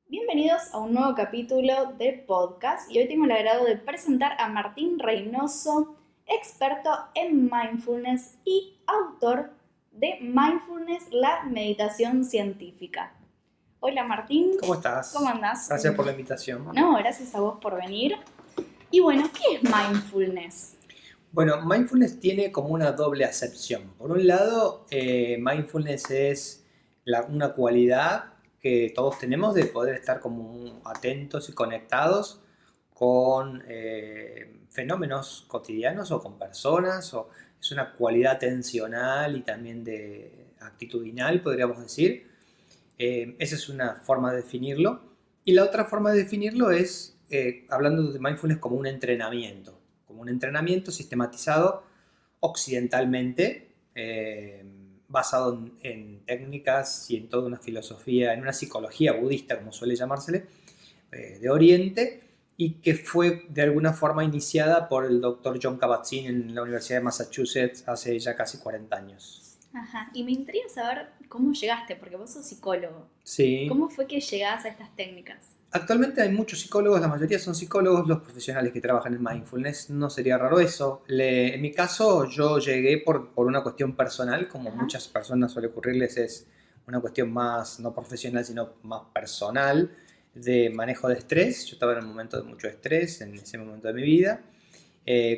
Bienvenidos a un nuevo capítulo de podcast y hoy tengo el agrado de presentar a Martín Reynoso, experto en mindfulness y autor de Mindfulness, la meditación científica. Hola Martín, ¿Cómo ¿cómo estás? andás? Gracias por la invitación. No, gracias a vos por venir. Y bueno, ¿qué es mindfulness? Bueno, mindfulness tiene como una doble acepción. Por un lado, mindfulness es una cualidad que todos tenemos de poder estar como atentos y conectados con fenómenos cotidianos o con personas, o es una cualidad atencional y también de actitudinal, podríamos decir. Esa es una forma de definirlo. Y la otra forma de definirlo es hablando de mindfulness como un entrenamiento sistematizado occidentalmente, basado en técnicas y en toda una filosofía, en una psicología budista, como suele llamársele, de Oriente, y que fue de alguna forma iniciada por el doctor John Kabat-Zinn en la Universidad de Massachusetts hace ya casi 40 años. Ajá, y me intriga saber cómo llegaste, porque vos sos psicólogo. Sí. ¿Cómo fue que llegás a estas técnicas? Actualmente hay muchos psicólogos, la mayoría son psicólogos, los profesionales que trabajan en mindfulness, no sería raro eso. En mi caso yo llegué por una cuestión personal, como Ajá. muchas personas suele ocurrirles, es una cuestión más no profesional, sino más personal, de manejo de estrés. Yo estaba en un momento de mucho estrés en ese momento de mi vida,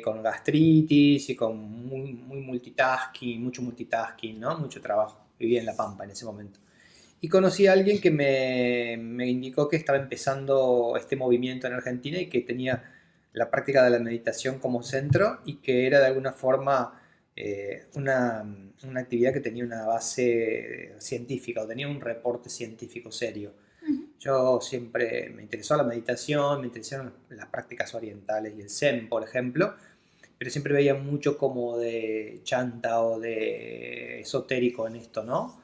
con gastritis y con muy multitasking, mucho multitasking, ¿no? Mucho trabajo. Vivía en La Pampa en ese momento. Y conocí a alguien que me indicó que estaba empezando este movimiento en Argentina y que tenía la práctica de la meditación como centro y que era de alguna forma una actividad que tenía una base científica o tenía un reporte científico serio. Ujú. Yo siempre me interesó la meditación, me interesaron las prácticas orientales y el Zen, por ejemplo, pero siempre veía mucho como de chanta o de esotérico en esto, ¿no?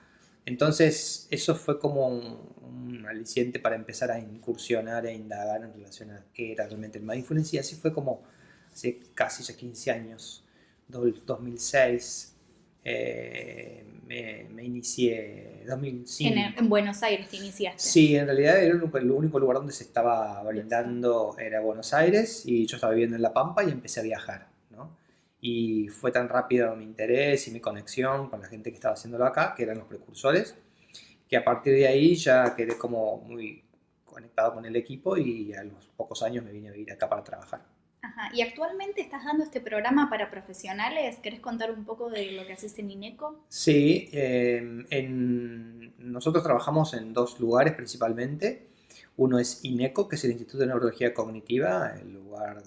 Entonces, eso fue como un aliciente para empezar a incursionar e indagar en relación a qué era realmente el mindfulness. Y así fue como hace casi ya 15 años, 2006, me inicié, 2005. En Buenos Aires te iniciaste. Sí, en realidad era el único lugar donde se estaba Exacto. brindando era Buenos Aires y yo estaba viviendo en La Pampa y empecé a viajar, ¿no? Y fue tan rápido mi interés y mi conexión con la gente que estaba haciéndolo acá, que eran los precursores, que a partir de ahí ya quedé como muy conectado con el equipo y a los pocos años me vine a vivir acá para trabajar. Ajá. ¿Y actualmente estás dando este programa para profesionales? ¿Querés contar un poco de lo que haces en INECO? Sí, nosotros trabajamos en dos lugares principalmente. Uno es INECO, que es el Instituto de Neurología Cognitiva, el lugar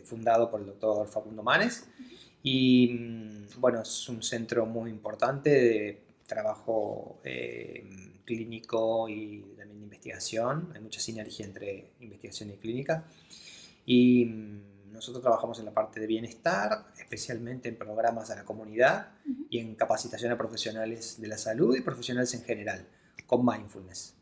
fundado por el doctor Facundo Manes. Y bueno, es un centro muy importante de trabajo clínico y también de investigación. Hay mucha sinergia entre investigación y clínica. Y nosotros trabajamos en la parte de bienestar, especialmente en programas a la comunidad Ujú. y en capacitación a profesionales de la salud y profesionales en general, con mindfulness.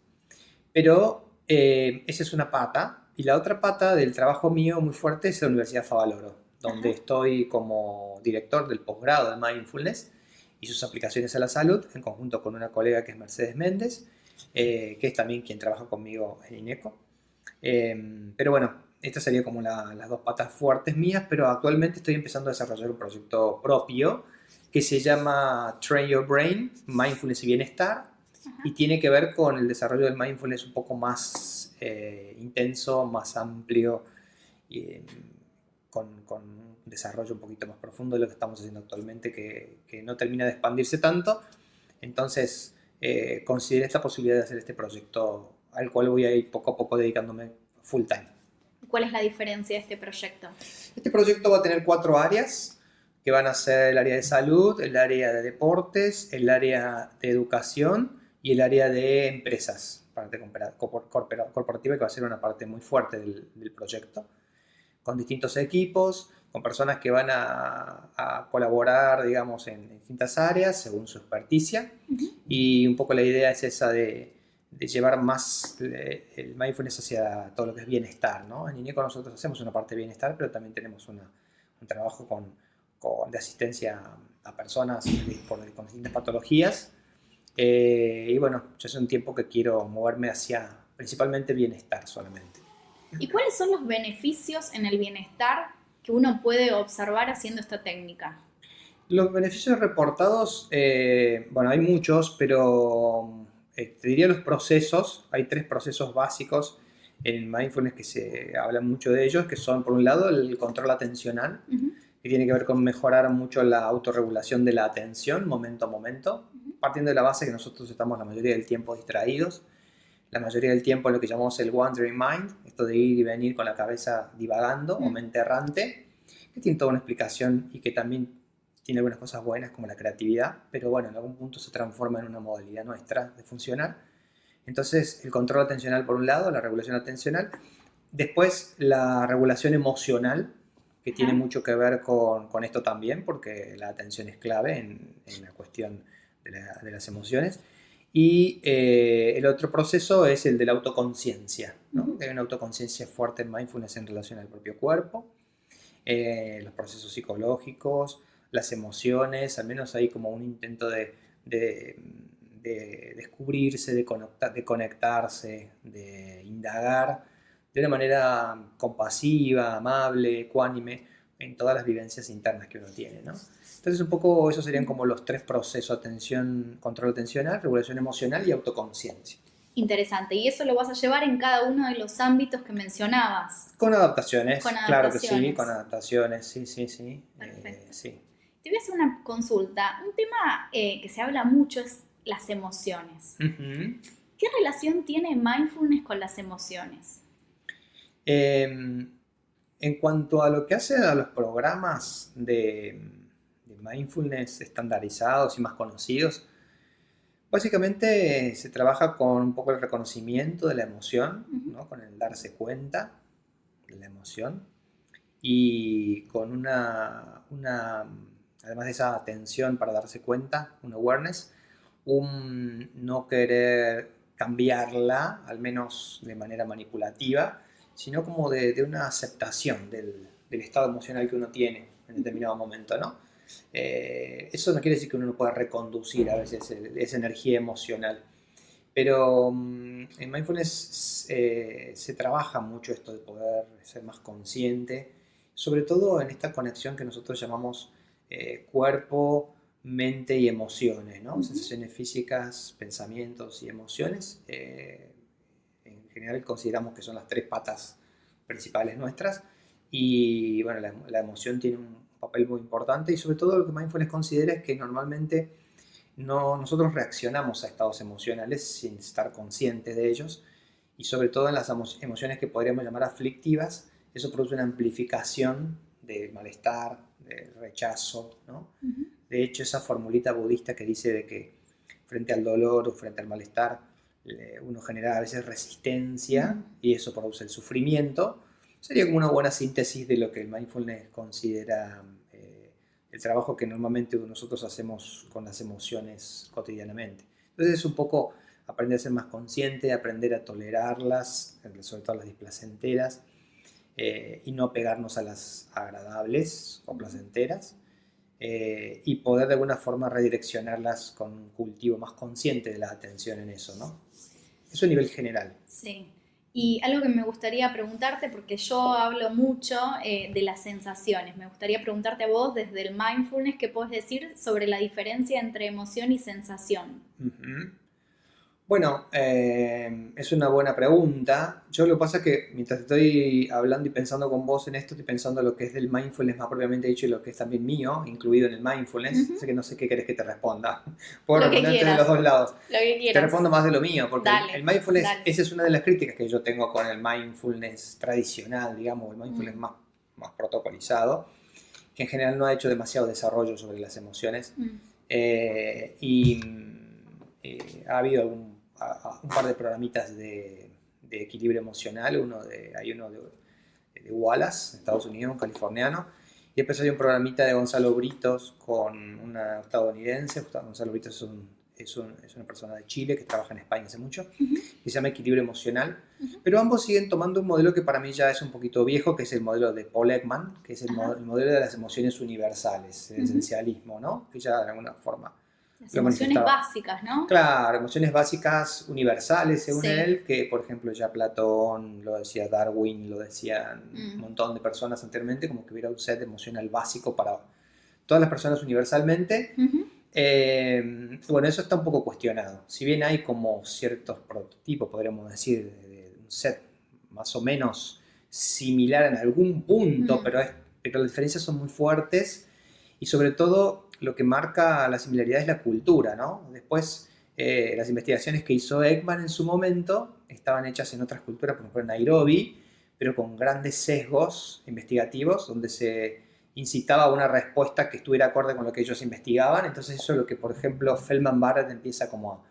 Pero esa es una pata, y la otra pata del trabajo mío muy fuerte es la Universidad Favaloro, donde Ajá. estoy como director del posgrado de mindfulness y sus aplicaciones a la salud, en conjunto con una colega que es Mercedes Méndez, que es también quien trabaja conmigo en INECO. Pero bueno, estas serían como las dos patas fuertes mías, pero actualmente estoy empezando a desarrollar un proyecto propio que se llama Train Your Brain, Mindfulness y Bienestar, Ajá. y tiene que ver con el desarrollo del mindfulness un poco más intenso, más amplio, y, con un desarrollo un poquito más profundo de lo que estamos haciendo actualmente, que no termina de expandirse tanto. Entonces, consideré esta posibilidad de hacer este proyecto al cual voy a ir poco a poco dedicándome full time. ¿Cuál es la diferencia de este proyecto? Este proyecto va a tener 4 áreas que van a ser el área de salud, el área de deportes, el área de educación y el área de empresas, parte corporativa, que va a ser una parte muy fuerte del proyecto, con distintos equipos, con personas que van a colaborar, digamos, en distintas áreas según su experticia. Ujú. Y un poco la idea es esa de llevar más el mindfulness hacia todo lo que es bienestar, ¿no? En INECO nosotros hacemos una parte de bienestar, pero también tenemos un trabajo de asistencia a personas con distintas patologías. Y bueno, yo hace un tiempo que quiero moverme principalmente bienestar solamente. ¿Y cuáles son los beneficios en el bienestar que uno puede observar haciendo esta técnica? Los beneficios reportados, bueno, hay muchos, pero te diría los procesos. Hay 3 procesos básicos en mindfulness que se habla mucho de ellos, que son, por un lado, el control atencional, que tiene que ver con mejorar mucho la autorregulación de la atención momento a momento, partiendo de la base que nosotros estamos la mayoría del tiempo distraídos, la mayoría del tiempo en lo que llamamos el wandering mind, esto de ir y venir con la cabeza divagando o mente errante, que tiene toda una explicación y que también tiene algunas cosas buenas como la creatividad, pero bueno, en algún punto se transforma en una modalidad nuestra de funcionar. Entonces, el control atencional por un lado, la regulación atencional, después la regulación emocional, que tiene mucho que ver con esto también, porque la atención es clave en la cuestión de las emociones. Y el otro proceso es el de la autoconciencia, ¿no? Hay una autoconciencia fuerte en mindfulness en relación al propio cuerpo, los procesos psicológicos, las emociones, al menos hay como un intento de descubrirse, de conectarse, de indagar de una manera compasiva, amable, ecuánime, en todas las vivencias internas que uno tiene, ¿no? Entonces un poco esos serían como los 3 procesos: atención, control atencional, regulación emocional y autoconciencia. Interesante. ¿Y eso lo vas a llevar en cada uno de los ámbitos que mencionabas? Con adaptaciones, claro que sí, con adaptaciones, sí. Perfecto. Sí. Te voy a hacer una consulta. Un tema que se habla mucho es las emociones. ¿Qué relación tiene mindfulness con las emociones? En cuanto a lo que hace a los programas de mindfulness estandarizados y más conocidos, básicamente se trabaja con un poco el reconocimiento de la emoción, ¿no? Con el darse cuenta de la emoción y con además de esa atención para darse cuenta, un awareness, un no querer cambiarla, al menos de manera manipulativa, sino como de una aceptación del estado emocional que uno tiene en determinado momento, ¿no? Eso no quiere decir que uno no pueda reconducir a veces esa energía emocional, pero en mindfulness se trabaja mucho esto de poder ser más consciente, sobre todo en esta conexión que nosotros llamamos cuerpo, mente y emociones, ¿no? Sensaciones físicas, pensamientos y emociones. En general consideramos que son las 3 patas principales nuestras, y bueno, la emoción tiene un papel muy importante, y sobre todo lo que mindfulness considera es que normalmente nosotros reaccionamos a estados emocionales sin estar conscientes de ellos, y sobre todo en las emociones que podríamos llamar aflictivas, eso produce una amplificación del malestar, del rechazo, ¿no? De hecho, esa formulita budista que dice de que frente al dolor o frente al malestar uno genera a veces resistencia y eso produce el sufrimiento, sería como una buena síntesis de lo que el mindfulness considera el trabajo que normalmente nosotros hacemos con las emociones cotidianamente. Entonces es un poco aprender a ser más consciente, aprender a tolerarlas, sobre todo las displacenteras, y no pegarnos a las agradables o placenteras, y poder de alguna forma redireccionarlas con un cultivo más consciente de la atención en eso, ¿no? Eso a nivel general. Sí. Y algo que me gustaría preguntarte, porque yo hablo mucho de las sensaciones, me gustaría preguntarte a vos desde el mindfulness, ¿qué podés decir sobre la diferencia entre emoción y sensación? Bueno, es una buena pregunta. Yo lo que pasa es que mientras estoy hablando y pensando con vos en esto, estoy pensando lo que es del mindfulness más propiamente dicho y lo que es también mío, incluido en el mindfulness. Así que no sé qué querés que te responda. Puedo responderte de los dos lados. Lo que quieras. Te respondo más de lo mío, porque el mindfulness, dale. Esa es una de las críticas que yo tengo con el mindfulness tradicional, digamos, el mindfulness más protocolizado, que en general no ha hecho demasiado desarrollo sobre las emociones. Ha habido un par de programitas de equilibrio emocional, hay uno de Wallace, en Estados Unidos, un californiano, y después hay un programita de Gonzalo Britos con una estadounidense. Gonzalo Britos es una persona de Chile que trabaja en España hace mucho, que se llama Equilibrio Emocional, pero ambos siguen tomando un modelo que para mí ya es un poquito viejo, que es el modelo de Paul Ekman, que es el modelo de las emociones universales, el esencialismo, ¿no? Que ya de alguna forma Las lo emociones manifestaba. básicas, ¿no? Claro, emociones básicas universales según Sí. él, que por ejemplo ya Platón, lo decía Darwin, lo decían un Mm. montón de personas anteriormente, como que hubiera un set emocional básico para todas las personas universalmente. Ujú. Bueno, eso está un poco cuestionado. Si bien hay como ciertos prototipos, podríamos decir, de un set más o menos similar en algún punto, Mm. pero las diferencias son muy fuertes y sobre todo lo que marca la similaridad es la cultura, ¿no? Después, las investigaciones que hizo Ekman en su momento estaban hechas en otras culturas, por ejemplo en Nairobi, pero con grandes sesgos investigativos donde se incitaba a una respuesta que estuviera acorde con lo que ellos investigaban. Entonces eso es lo que, por ejemplo, Feldman Barrett empieza como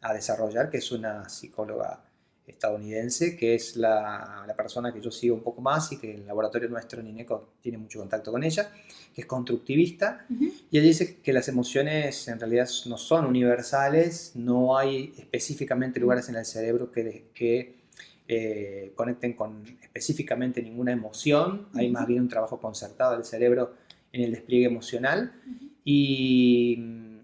a desarrollar, que es una psicóloga estadounidense, que es la persona que yo sigo un poco más y que en el laboratorio nuestro en INECO tiene mucho contacto con ella, que es constructivista, Ujú. y ella dice que las emociones en realidad no son universales, no hay específicamente lugares en el cerebro que conecten con específicamente ninguna emoción, hay más bien un trabajo concertado del cerebro en el despliegue emocional Ujú. y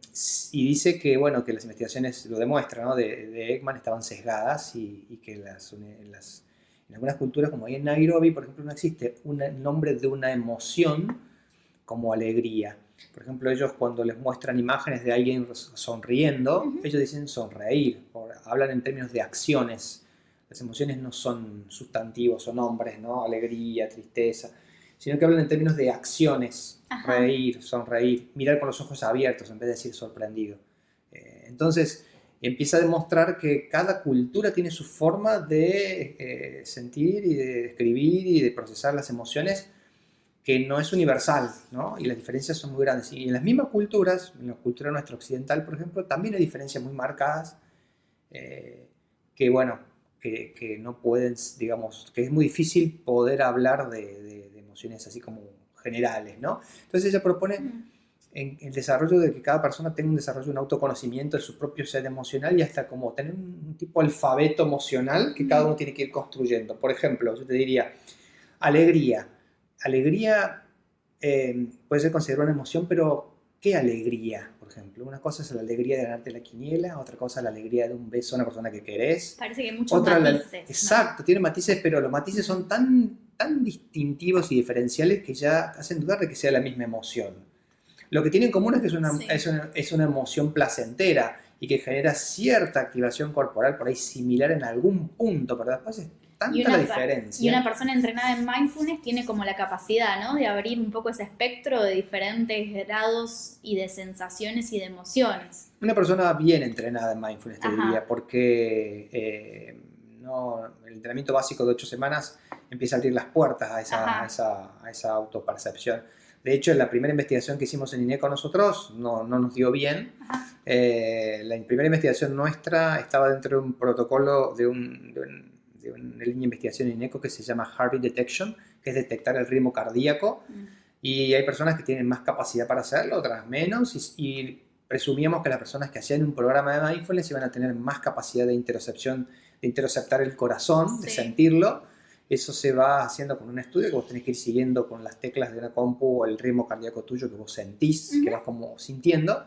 dice que, bueno, que las investigaciones lo demuestran, ¿no? de Ekman estaban sesgadas y que en algunas culturas, como ahí en Nairobi, por ejemplo, no existe un nombre de una emoción como alegría. Por ejemplo, ellos cuando les muestran imágenes de alguien sonriendo, Ujú. ellos dicen sonreír, o hablan en términos de acciones. Las emociones no son sustantivos o nombres, ¿no? Alegría, tristeza, sino que hablan en términos de acciones, Ajá. reír, sonreír, mirar con los ojos abiertos en vez de decir sorprendido. Entonces, empieza a demostrar que cada cultura tiene su forma de sentir y de describir y de procesar las emociones que no es universal, ¿no? Y las diferencias son muy grandes. Y en las mismas culturas, en la cultura nuestra occidental, por ejemplo, también hay diferencias muy marcadas eh, que, bueno, que no pueden, digamos, que es muy difícil poder hablar de emociones así como generales, ¿no? Entonces ella propone Mm. en el desarrollo de que cada persona tenga un desarrollo, un autoconocimiento de su propio ser emocional y hasta como tener un tipo de alfabeto emocional que cada uno tiene que ir construyendo. Por ejemplo, yo te diría, alegría. Alegría puede ser considerada una emoción, pero ¿qué alegría? Por ejemplo, una cosa es la alegría de ganarte la quiniela, otra cosa es la alegría de un beso a una persona que querés. Parece que hay muchos Otra, matices, exacto, tiene matices, pero los matices ¿no? son tan distintivos y diferenciales que ya hacen dudar de que sea la misma emoción. Lo que tiene en común es que Sí. es una emoción placentera y que genera cierta activación corporal por ahí similar en algún punto, pero después es Y tanta la una, y diferencia. una persona entrenada en mindfulness tiene como la capacidad, ¿no? De abrir un poco ese espectro de diferentes grados y de sensaciones y de emociones. Una persona bien entrenada en mindfulness, te diría, Ajá. porque no, el entrenamiento básico de 8 semanas empieza a abrir las puertas Ajá. a esa autopercepción. De hecho, en la primera investigación que hicimos en INECO nosotros no nos dio bien. Ajá. La primera investigación nuestra estaba dentro de un protocolo de una línea de investigación en INECO que se llama Heartbeat Detection, que es detectar el ritmo cardíaco. Y hay personas que tienen más capacidad para hacerlo, otras menos, y presumíamos que las personas que hacían un programa de mindfulness iban a tener más capacidad de interocepción, de interoceptar el corazón, de Sí. sentirlo. Eso se va haciendo con un estudio que vos tenés que ir siguiendo con las teclas de una compu o el ritmo cardíaco tuyo que vos sentís, que vas como sintiendo.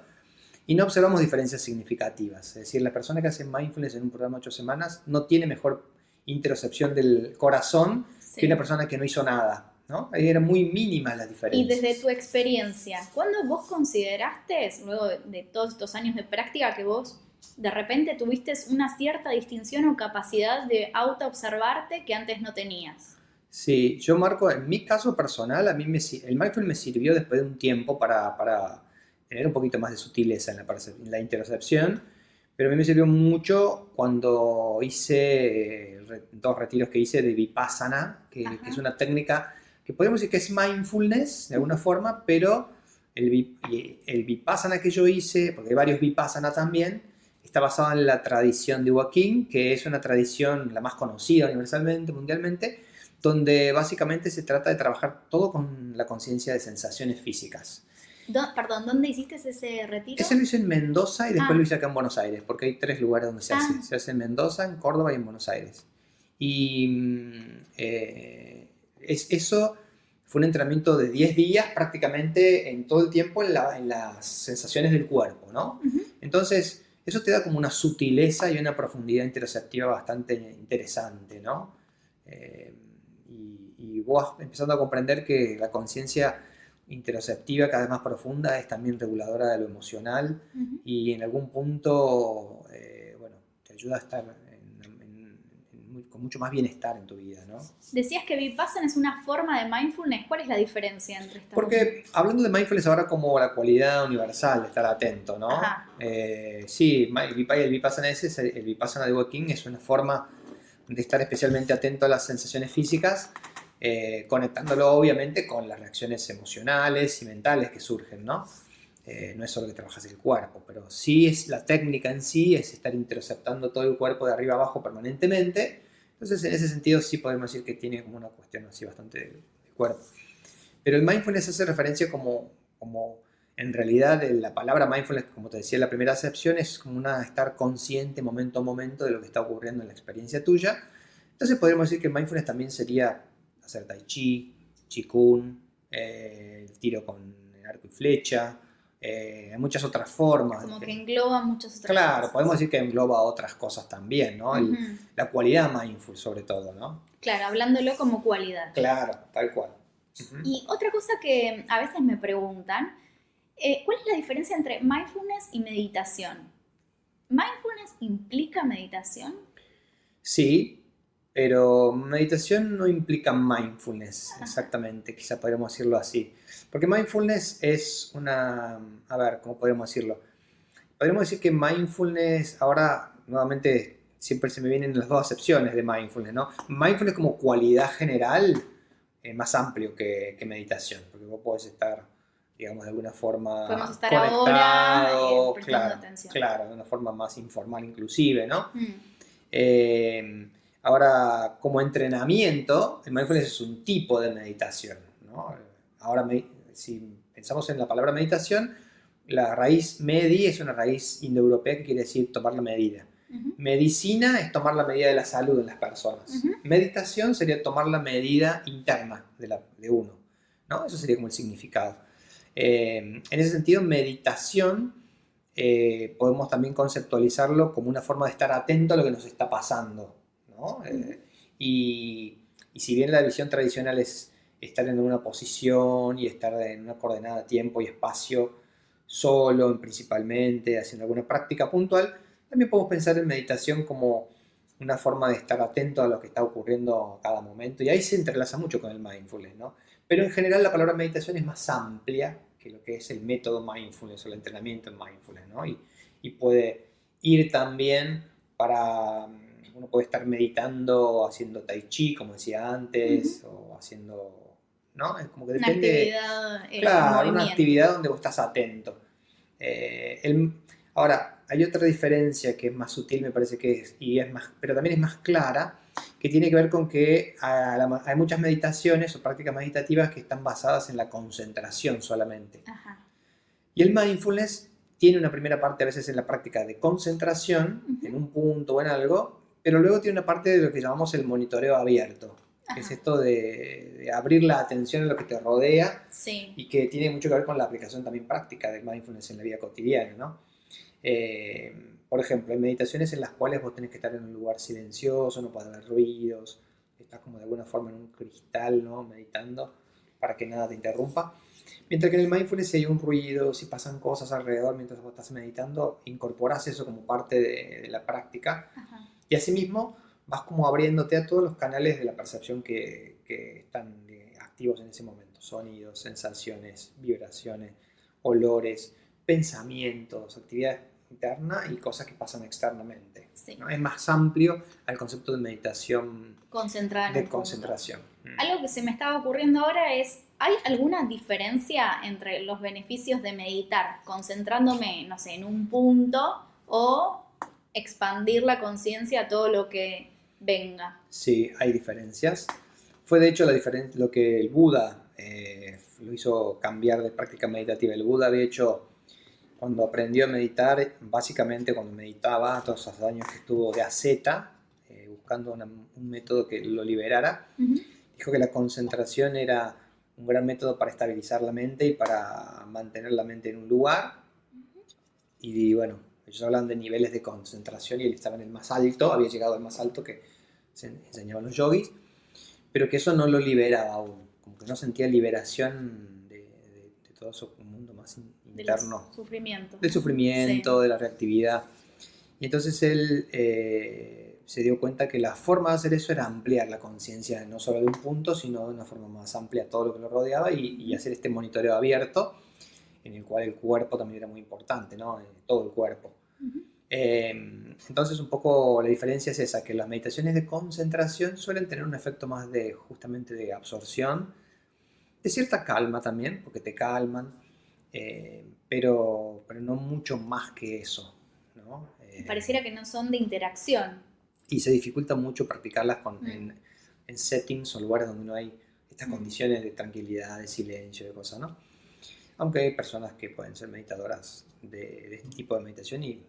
Y no observamos diferencias significativas. Es decir, la persona que hace mindfulness en un programa de 8 semanas no tiene mejor interocepción del corazón que una Sí. persona que no hizo nada, ¿no? Ahí eran muy mínimas las Y diferencias. desde tu experiencia, ¿cuándo vos consideraste, luego de todos estos años de práctica, que vos de repente tuviste una cierta distinción o capacidad de autoobservarte que antes no tenías? Sí, yo marco, en mi caso personal, el mindfulness me sirvió después de un tiempo para tener un poquito más de sutileza en la interocepción, pero a mí me sirvió mucho cuando hice 2 retiros que hice de Vipassana, que es una técnica que podemos decir que es mindfulness de alguna forma, pero el Vipassana que yo hice, porque hay varios Vipassana también, está basado en la tradición de Joaquín, que es una tradición la más conocida universalmente, mundialmente, donde básicamente se trata de trabajar todo con la conciencia de sensaciones físicas. Perdón, ¿dónde hiciste ese retiro? Ese lo hice en Mendoza y después lo hice acá en Buenos Aires, porque hay 3 lugares donde se hace. Se hace en Mendoza, en Córdoba y en Buenos Aires. Y eso Fue un entrenamiento de 10 días prácticamente en todo el tiempo en las sensaciones del cuerpo, ¿no? Entonces, eso te da como una sutileza y una profundidad interoceptiva bastante interesante, ¿no? Y vos vas empezando a comprender que la conciencia interoceptiva cada vez más profunda es también reguladora de lo emocional y en algún punto, bueno, te ayuda a estar con mucho más bienestar en tu vida, ¿no? Decías que Vipassana es una forma de mindfulness. ¿Cuál es la diferencia entre estas dos? Porque hablando de mindfulness ahora como la cualidad universal de estar atento, ¿no? Sí, el Vipassana el Vipassana de Walking es una forma de estar especialmente atento a las sensaciones físicas, conectándolo obviamente con las reacciones emocionales y mentales que surgen, ¿no? No es solo que trabajas el cuerpo, pero sí es la técnica en sí, es estar interceptando todo el cuerpo de arriba abajo permanentemente. Entonces, en ese sentido sí podemos decir que tiene como una cuestión así bastante de cuerpo. Pero el mindfulness hace referencia como en realidad la palabra mindfulness, como te decía, la primera acepción es como estar consciente momento a momento de lo que está ocurriendo en la experiencia tuya. Entonces podríamos decir que el mindfulness también sería hacer tai chi, qigong, el tiro con arco y flecha, hay muchas otras formas. Como que engloba muchas otras cosas. Claro, podemos decir que engloba otras cosas también, ¿no? La cualidad mindful sobre todo, ¿no? Claro, hablándolo como cualidad. Claro, tal cual. Y otra cosa que a veces me preguntan, ¿cuál es la diferencia entre mindfulness y meditación? ¿Mindfulness implica meditación? Sí, pero meditación no implica mindfulness exactamente, quizá podríamos decirlo así. Porque mindfulness es a ver, ¿cómo podríamos decirlo? Podríamos decir que mindfulness, ahora nuevamente siempre se me vienen las dos acepciones de mindfulness, ¿no? Mindfulness como cualidad general más amplio que meditación, porque vos podés estar, digamos, de alguna forma podemos estar conectado, ahora prestando atención. Claro, de una forma más informal inclusive, ¿no? Ahora, como entrenamiento, el mindfulness es un tipo de meditación, ¿no? Ahora, si pensamos en la palabra meditación, la raíz medi es una raíz indoeuropea que quiere decir tomar la medida. Medicina es tomar la medida de la salud en las personas. Meditación sería tomar la medida interna de uno, ¿no? Eso sería como el significado. En ese sentido, meditación podemos también conceptualizarlo como una forma de estar atento a lo que nos está pasando, ¿no? Y si bien la visión tradicional es estar en una posición y estar en una coordenada tiempo y espacio solo principalmente, haciendo alguna práctica puntual, también podemos pensar en meditación como una forma de estar atento a lo que está ocurriendo a cada momento, y ahí se entrelaza mucho con el mindfulness, ¿no? Pero en general la palabra meditación es más amplia que lo que es el método mindfulness o el entrenamiento en mindfulness, ¿no? Y puede ir también para, uno puede estar meditando haciendo tai chi, como decía antes, o haciendo, ¿no? Es como que depende. Una actividad, claro, una actividad donde vos estás atento. Ahora, hay otra diferencia que es más sutil, me parece que es, pero también es más clara, que tiene que ver con que hay muchas meditaciones o prácticas meditativas que están basadas en la concentración solamente. Y el mindfulness tiene una primera parte a veces en la práctica de concentración, en un punto o en algo, pero luego tiene una parte de lo que llamamos el monitoreo abierto, que es esto de abrir la atención a lo que te rodea, y que tiene mucho que ver con la aplicación también práctica del mindfulness en la vida cotidiana, ¿no? Por ejemplo, hay meditaciones en las cuales vos tenés que estar en un lugar silencioso, no puede haber ruidos, estás como de alguna forma en un cristal, ¿no? Meditando para que nada te interrumpa. Mientras que en el mindfulness, si hay un ruido, si pasan cosas alrededor mientras vos estás meditando, incorporás eso como parte de la práctica. Y asimismo vas como abriéndote a todos los canales de la percepción que están activos en ese momento. Sonidos, sensaciones, vibraciones, olores, pensamientos, actividades internas y cosas que pasan externamente, ¿no? Es más amplio al concepto de meditación de concentración. Algo que se me estaba ocurriendo ahora es, ¿hay alguna diferencia entre los beneficios de meditar concentrándome, no sé, en un punto o expandir la conciencia a todo lo que venga? Sí, hay diferencias. Fue de hecho lo que el Buda lo hizo cambiar de práctica meditativa. El Buda había hecho, cuando aprendió a meditar, básicamente cuando meditaba, todos esos años que estuvo de asceta, buscando un método que lo liberara, dijo que la concentración era un gran método para estabilizar la mente y para mantener la mente en un lugar. Y bueno, ellos hablan de niveles de concentración y él estaba en el más alto, había llegado al más alto que se enseñaban los yogis, pero que eso no lo liberaba aún, como que no sentía liberación de todo su mundo más interno. Del sufrimiento, sí, de la reactividad. Y entonces él se dio cuenta que la forma de hacer eso era ampliar la conciencia, no solo de un punto, sino de una forma más amplia a todo lo que lo rodeaba y hacer este monitoreo abierto, en el cual el cuerpo también era muy importante, ¿no? Todo el cuerpo. Entonces un poco la diferencia es esa, que las meditaciones de concentración suelen tener un efecto más de justamente de absorción, de cierta calma también, porque te calman, pero no mucho más que eso, ¿no? Pareciera que no son de interacción. Y se dificulta mucho practicarlas en settings o lugares donde no hay estas condiciones de tranquilidad, de silencio, de cosas, ¿no? Aunque hay personas que pueden ser meditadoras de este tipo de meditación y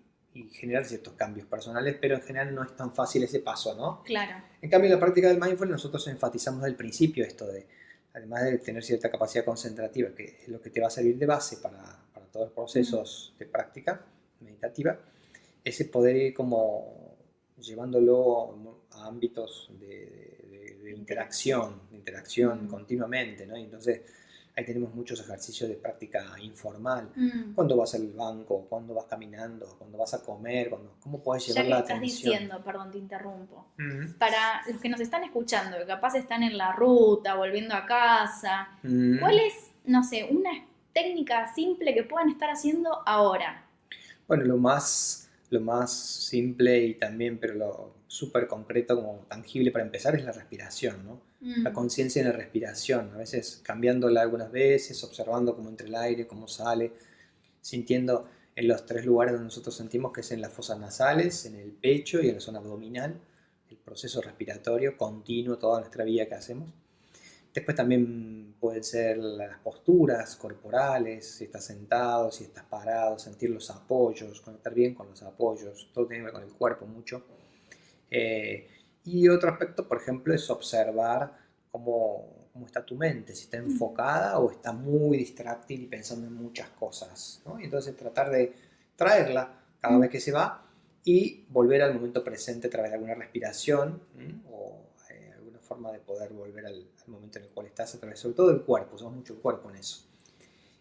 generar ciertos cambios personales, pero en general no es tan fácil ese paso, ¿no? Claro. En cambio, en la práctica del mindfulness nosotros enfatizamos desde el principio esto de, además de tener cierta capacidad concentrativa, que es lo que te va a servir de base para todos los procesos de práctica meditativa, ese poder ir como llevándolo a ámbitos de interacción continuamente, ¿no? Y entonces ahí tenemos muchos ejercicios de práctica informal. Cuando vas al banco, cuando vas caminando, cuando vas a comer, cómo puedes llevar la atención. Ya que estás diciendo, perdón, te interrumpo. Para los que nos están escuchando, que capaz están en la ruta, volviendo a casa, ¿cuál es, no sé, una técnica simple que puedan estar haciendo ahora? Bueno, lo más simple y también, pero lo súper concreto, como tangible para empezar, es la respiración, ¿no? La conciencia en la respiración, a veces cambiándola algunas veces, observando cómo entra el aire, cómo sale, sintiendo en los 3 lugares donde nosotros sentimos, que es en las fosas nasales, en el pecho y en la zona abdominal, el proceso respiratorio continuo, toda nuestra vida que hacemos. Después también pueden ser las posturas corporales, si estás sentado, si estás parado, sentir los apoyos, conectar bien con los apoyos, todo tiene que ver con el cuerpo mucho. Y otro aspecto, por ejemplo, es observar cómo está tu mente, si está enfocada o está muy distráctil y pensando en muchas cosas, ¿no? Y entonces tratar de traerla cada vez que se va y volver al momento presente a través de alguna respiración o alguna forma de poder volver al momento en el cual estás a través, sobre todo del cuerpo, usamos mucho el cuerpo en eso.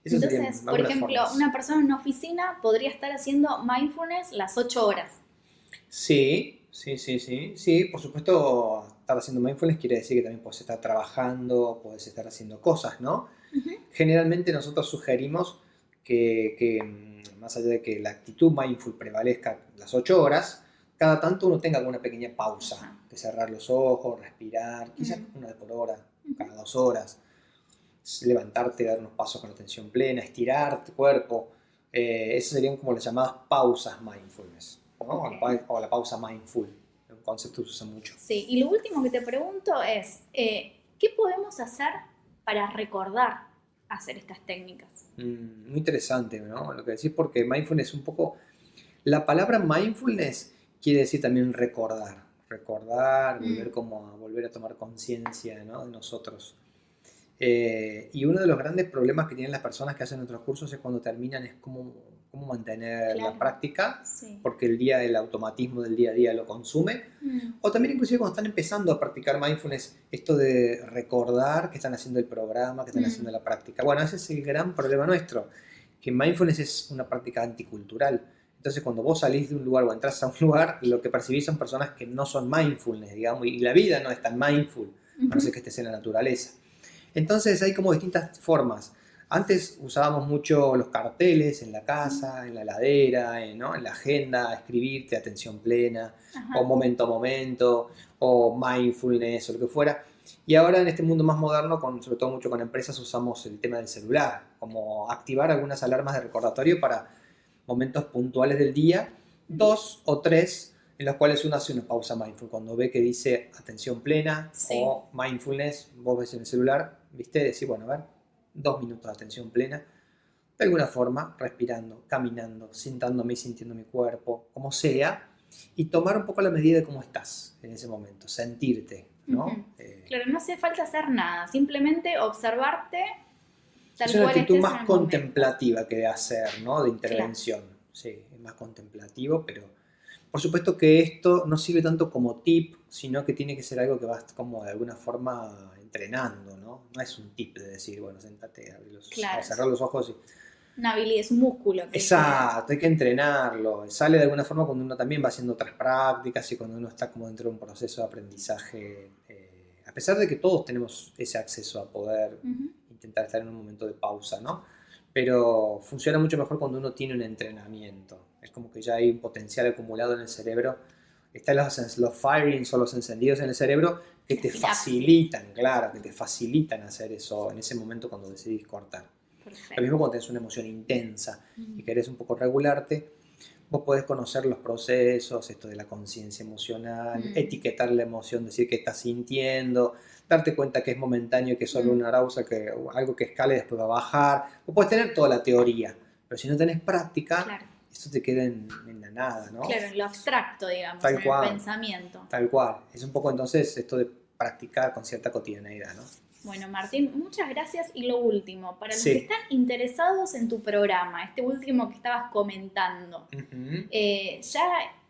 Entonces, por ejemplo, una persona en una oficina podría estar haciendo mindfulness las 8 horas. Sí, por supuesto, estar haciendo mindfulness quiere decir que también puedes estar trabajando, puedes estar haciendo cosas, ¿no? Generalmente nosotros sugerimos que más allá de que la actitud mindful prevalezca las 8 horas, cada tanto uno tenga alguna pequeña pausa, de cerrar los ojos, respirar, quizás una vez por hora, cada 2 horas, levantarte, dar unos pasos con atención plena, estirar tu cuerpo, esas serían como las llamadas pausas mindfulness, ¿no? O la pausa mindful, un concepto que se usa mucho. Sí, y lo último que te pregunto es, ¿qué podemos hacer para recordar hacer estas técnicas? Muy interesante, ¿no? Lo que decís, porque mindfulness es un poco... La palabra mindfulness quiere decir también recordar, volver a tomar conciencia, ¿no?, de nosotros. Y uno de los grandes problemas que tienen las personas que hacen nuestros cursos es cuando terminan es cómo mantener la práctica, porque el automatismo del día a día lo consume, o también inclusive cuando están empezando a practicar mindfulness, esto de recordar que están haciendo el programa, que están haciendo la práctica. Bueno, ese es el gran problema nuestro, que mindfulness es una práctica anticultural. Entonces cuando vos salís de un lugar o entras a un lugar, lo que percibís son personas que no son mindfulness, digamos, y la vida no es tan mindful, a no ser que estés en la naturaleza. Entonces hay como distintas formas. Antes usábamos mucho los carteles en la casa, en la heladera, ¿no?, en la agenda, escribirte atención plena, o momento a momento, o mindfulness, o lo que fuera. Y ahora en este mundo más moderno, sobre todo mucho con empresas, usamos el tema del celular, como activar algunas alarmas de recordatorio para momentos puntuales del día, 2 o 3, en los cuales uno hace una pausa mindful. Cuando ve que dice atención plena o mindfulness, vos ves en el celular, ¿viste? Decís, bueno, a ver, 2 minutos de atención plena, de alguna forma, respirando, caminando, sentándome y sintiendo mi cuerpo, como sea, y tomar un poco la medida de cómo estás en ese momento, sentirte, ¿no? Ujú. Claro, no hace falta hacer nada, simplemente observarte tal Es una cual actitud estés más en el momento. contemplativa que de hacer, ¿no? De intervención. Sí, es más contemplativo, pero por supuesto que esto no sirve tanto como tip, sino que tiene que ser algo que vas como de alguna forma entrenando, ¿no? No es un tip de decir, bueno, sentate, Claro. cerrar los ojos y... Una habilidad, es un músculo. Exacto, hay que entrenarlo. Sale de alguna forma cuando uno también va haciendo otras prácticas y cuando uno está como dentro de un proceso de aprendizaje. A pesar de que todos tenemos ese acceso a poder intentar estar en un momento de pausa, ¿no? Pero funciona mucho mejor cuando uno tiene un entrenamiento. Es como que ya hay un potencial acumulado en el cerebro. Están los firings o los encendidos en el cerebro que te facilitan, claro, que te facilitan hacer eso en ese momento cuando decidís cortar. Perfecto. Lo mismo cuando tenés una emoción intensa y querés un poco regularte, vos podés conocer los procesos, esto de la conciencia emocional, etiquetar la emoción, decir qué estás sintiendo, darte cuenta que es momentáneo y que es solo una arousal, que algo que escala y después va a bajar. Vos podés tener toda la teoría, pero si no tenés práctica, esto te queda en la nada, ¿no? Claro, en lo abstracto, digamos, tal en cual, el pensamiento. Tal cual. Es un poco entonces esto de practicar con cierta cotidianeidad, ¿no? Bueno, Martín, muchas gracias. Y lo último, para los que están interesados en tu programa, este último que estabas comentando, ¿ya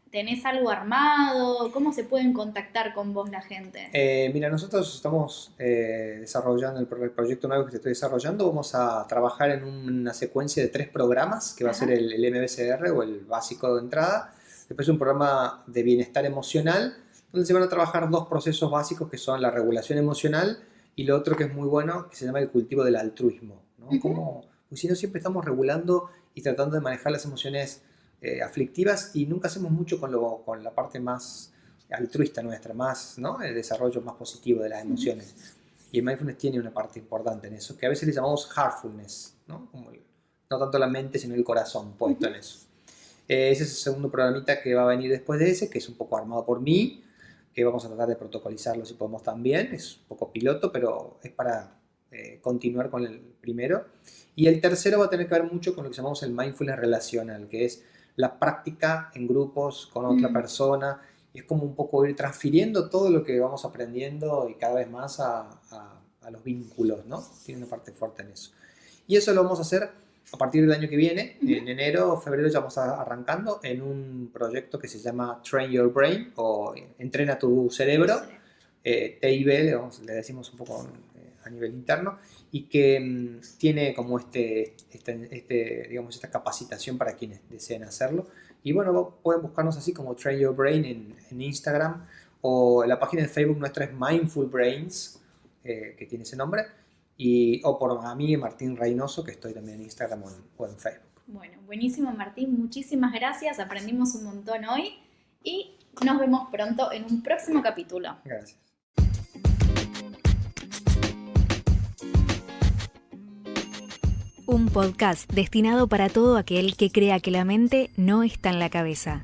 tenés algo armado? ¿Cómo se pueden contactar con vos la gente? Mira, nosotros estamos desarrollando el proyecto nuevo que estoy desarrollando. Vamos a trabajar en una secuencia de 3 programas, que va a ser el MBCR o el básico de entrada. Después un programa de bienestar emocional, donde se van a trabajar 2 procesos básicos que son la regulación emocional y lo otro que es muy bueno, que se llama el cultivo del altruismo, ¿no? Pues si no, siempre estamos regulando y tratando de manejar las emociones aflictivas y nunca hacemos mucho con la parte más altruista nuestra, más, ¿no? El desarrollo más positivo de las emociones. Y el mindfulness tiene una parte importante en eso, que a veces le llamamos heartfulness, ¿no? Como no tanto la mente, sino el corazón puesto en eso. Ese es el segundo programita que va a venir después de ese, que es un poco armado por mí, que vamos a tratar de protocolizarlo si podemos también. Es un poco piloto, pero es para continuar con el primero. Y el tercero va a tener que ver mucho con lo que llamamos el mindfulness relacional, que es la práctica en grupos con otra persona. Y es como un poco ir transfiriendo todo lo que vamos aprendiendo y cada vez más a los vínculos, ¿no? Tiene una parte fuerte en eso. Y eso lo vamos a hacer a partir del año que viene, en enero o febrero ya vamos arrancando en un proyecto que se llama Train Your Brain o Entrena tu Cerebro, TIB, le decimos un poco a nivel interno, y que tiene como digamos, esta capacitación para quienes deseen hacerlo. Y bueno, pueden buscarnos así como Train Your Brain en Instagram, o la página de Facebook nuestra es Mindful Brains, que tiene ese nombre. O por a mí, Martín Reynoso, que estoy también en Instagram o en Facebook. Bueno, buenísimo, Martín, muchísimas gracias, aprendimos un montón hoy y nos vemos pronto en un próximo capítulo. Gracias. Un podcast destinado para todo aquel que crea que la mente no está en la cabeza.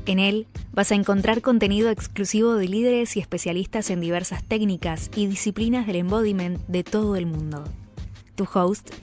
En él vas a encontrar contenido exclusivo de líderes y especialistas en diversas técnicas y disciplinas del embodiment de todo el mundo. Tu host